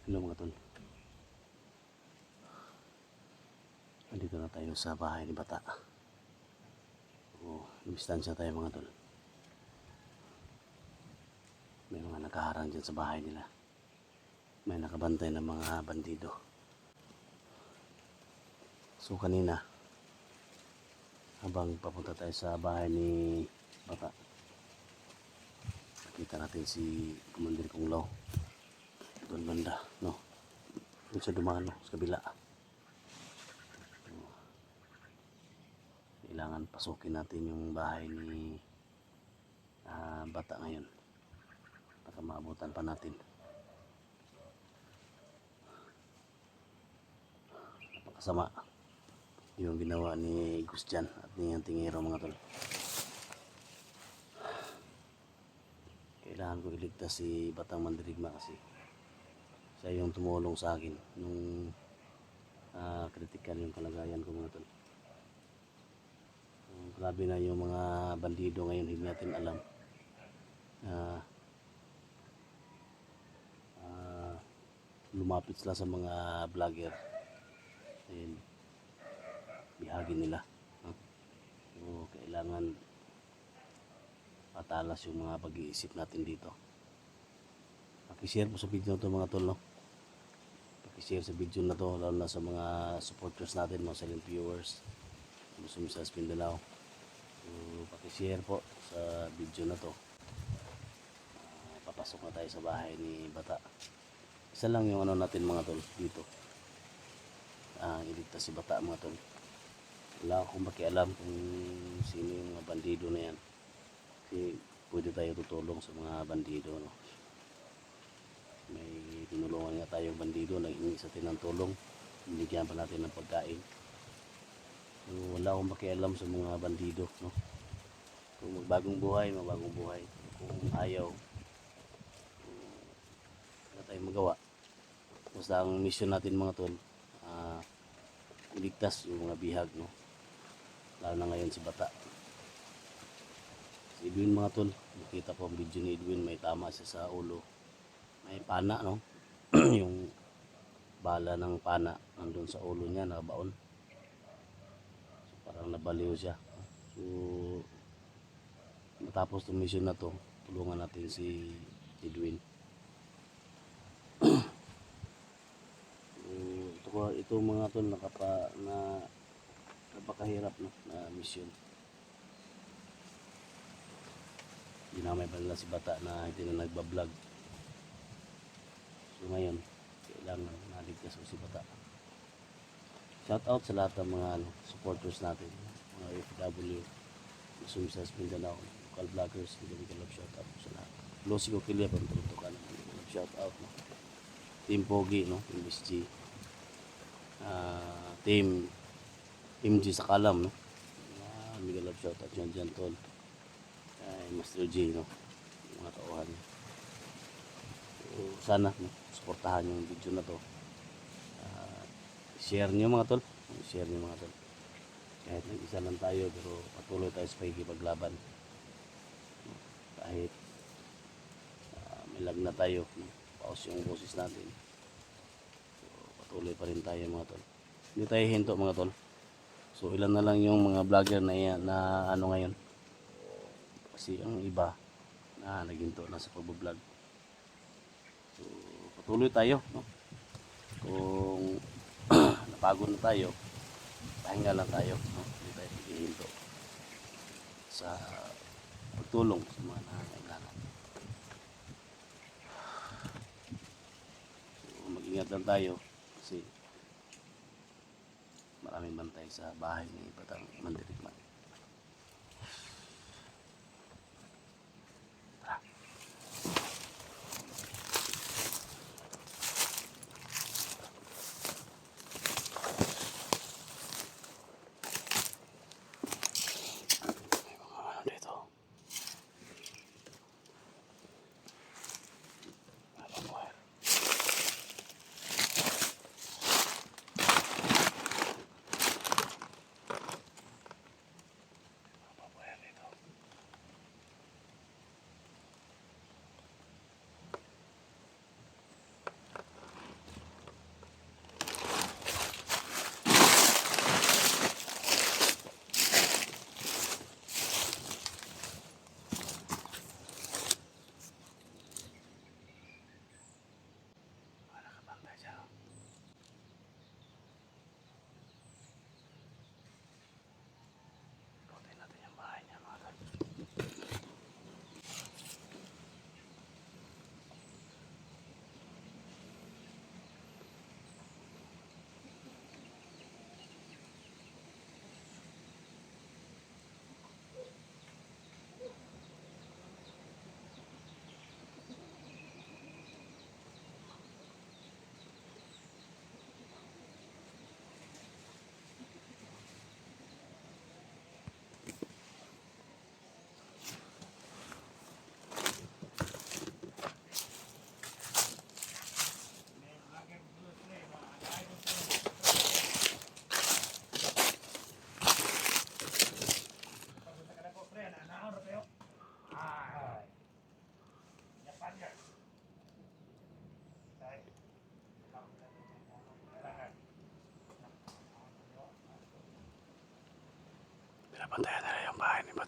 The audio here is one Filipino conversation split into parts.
Hello mga tol. Andito na tayo sa bahay ni Bata. Lumistansya tayo mga tol. May mga nakaharang dyan sa bahay nila. May nakabantay ng mga bandido. So kanina, habang papunta tayo sa bahay ni Bata, nakita natin si Commander Kunglaw. Doon banda, no? Doon siya dumano sa kabila. Kailangan pasukin natin yung bahay ni Bata ngayon. Baka maabutan pa natin. Napakasama yung ginawa ni Gustian at ni Antingero mga tol. Kailangan ko iligtas si Batang Mandirigma kasi siya yung tumulong sa akin nung critical yung kalagayan ko mga tol. Grabe na yung mga bandido ngayon, hindi natin alam. Lumapit sila sa mga vlogger and bihagi nila. So, kailangan patalas yung mga pag-iisip natin dito. Pakishare po sa video na to mga tol, no? Pakishare sa video na to, lalo na sa mga supporters natin, mga silent viewers, gusto mo sa Mindanao. So, pakishare po sa video na to. Papasok na tayo sa bahay ni Bata. Isa lang yung ano natin mga tol dito. Iligtas si Bata mga tol. Wala akong makialam kung sino yung mga bandido na yan. Kasi pwede tayo tutulong sa mga bandido, no? May tinulungan nga tayong bandido, naghingi sa atin ng tulong, binigyan pa natin ng pagkain. So, wala akong makialam sa mga bandido, no? Kung magbagong buhay, magbagong buhay. Kung ayaw, wala tayong magawa. Basta ang mission natin mga tol, iligtas yung mga bihag, no? Lalo na ngayon si Bata. Si Edwin mga tol, nakita po ang video ni Edwin, may tama siya sa ulo. May pana, no? Yung bala ng pana nandun sa ulo niya, nakabaon. So, parang nabaliw siya. So matapos itong mission na to, tulungan natin si Edwin. Ito mga tol napakahirap, no, na mission. Dinamay pa nila si Bata na hindi na nagbablog. So ngayon, kailangan naligtas si Bata. Shout out sa lahat ng mga supporters natin, mga FW, gusto sa Mindanao, local vloggers, hindi ko love shout out sa lahat. Losi ko kilya pa tutukan, hindi ko love shout out, no? Team Pogi, no? Team SG, Team MG sa Kalam, no? Miguel love shout out dyan tol. Master J, no? Mga tauhan. So, sana, no, suportahan yung video na to. Share nyo mga tol. Share nyo mga tol. Kahit nag-isa lang tayo, pero patuloy tayo sa pagkikipaglaban. Kahit may lag na tayo, no? Pause yung boses natin. So, patuloy pa rin tayo mga tol. Hindi tayo hinto mga tol. So ilan na lang yung mga vlogger na ano ngayon. Kasi ang iba na naginto na sa pagbablog. So patuloy tayo, no? Kung napagod na tayo, pahinga lang tayo, no? Hindi tayo paghihinto sa pagtulong sa mga nangangailangan. So mag-ingat lang tayo kasi maraming bantay sa bahay ni Batang Mandirigma.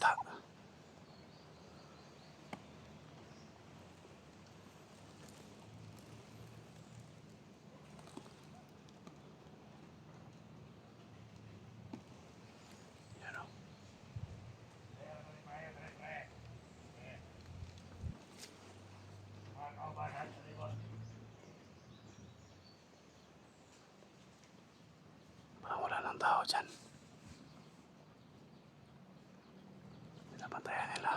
bata. Yan o. Parang wala ng tao dyan. Pinapantayan nila.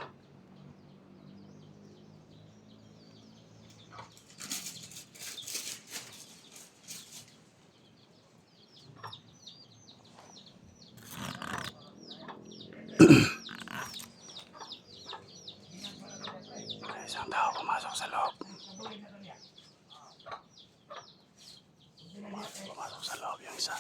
May isang tao pumasok sa loob. Pumasok sa loob yung isa.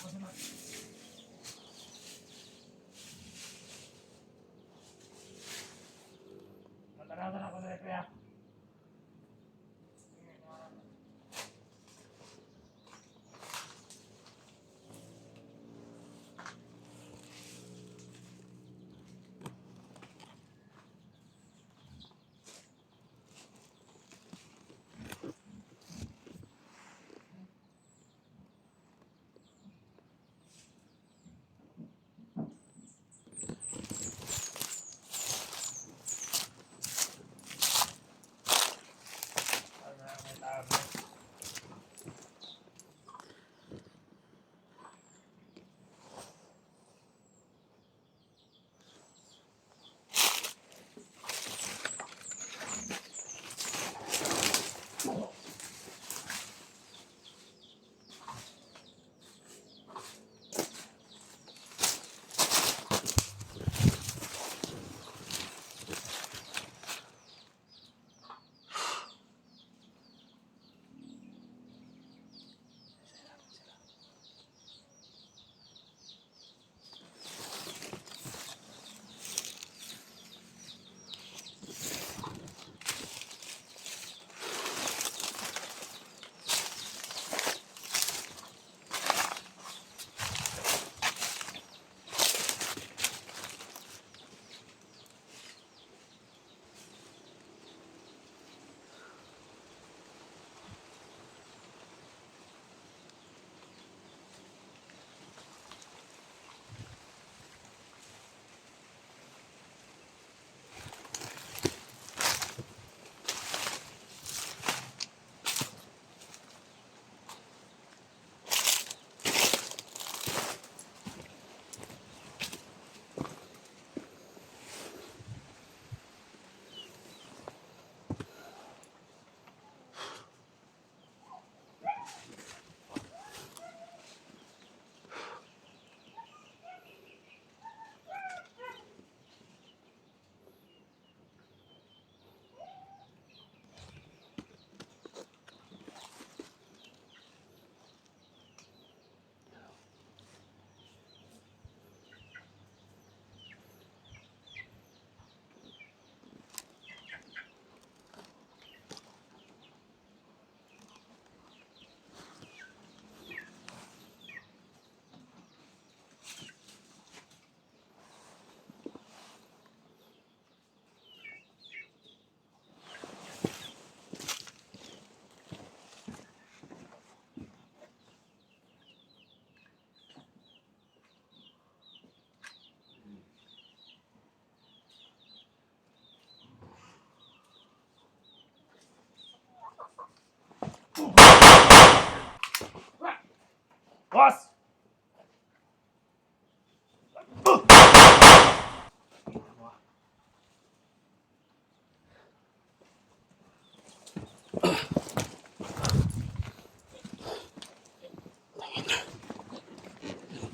Boss!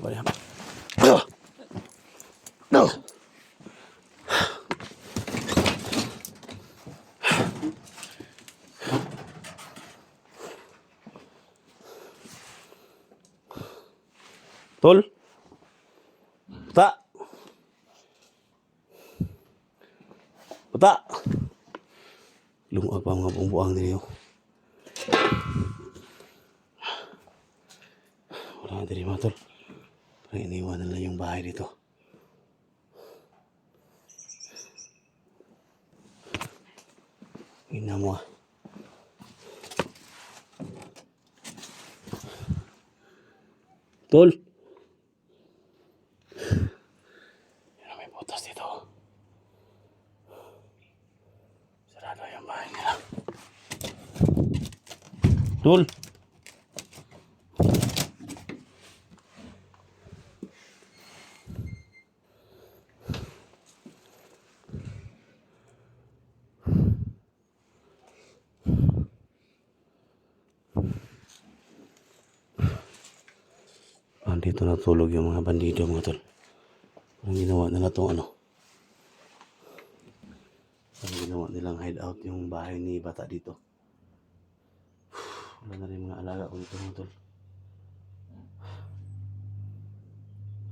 Boleh. No. No. Tol. Bata. Bata. Lumuag pa mga bumbuang ninyo. Wala nga diri mga tol. Parang iniwan na lang yung bahay dito. Ina mo ah. Tol. Yan, may butas dito. Sarado yung bahay nila. Tol. Dito natulog yung mga bandido mga tol. Ang ginawa nila itong ano. Ang ginawa nilang hideout yung bahay ni bata dito. Wala na rin mga alaga ko dito mga tol.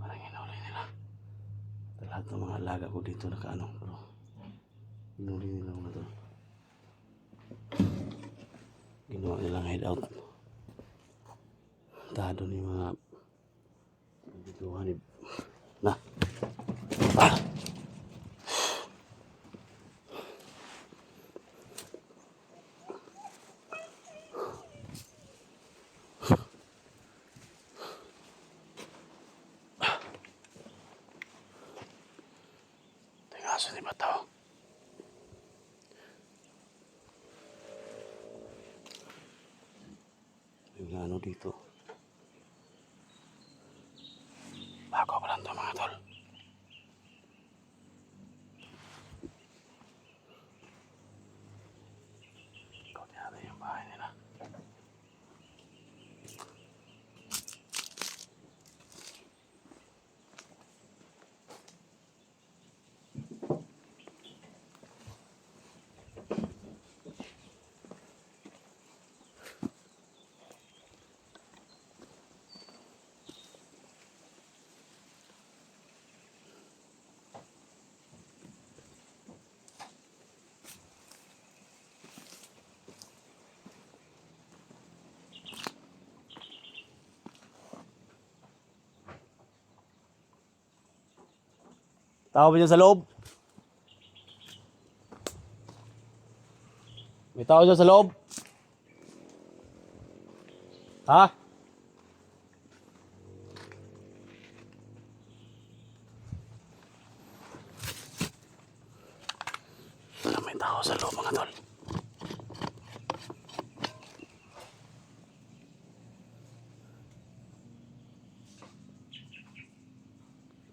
Parang hinuli nila. Lahat ng mga alaga ko dito nakaano. Pero hinuli nila mga tol. Ginawa nilang hideout. Tado ni mga dituhan na. Ah! Tingaso ni Bataw. Yung ano dito. Bago pa lang ito mga tol. Ikaw natin yung bahay nila. Tao ba dyan sa loob? May tao dyan sa loob? Ha? May tao sa loob mga tol.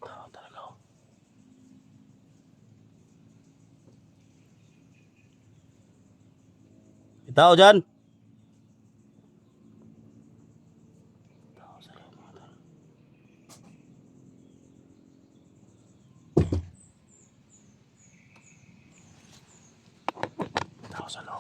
Tao talaga oh. May tao dyan? Tao sa loob mga tol. Tao sa loob.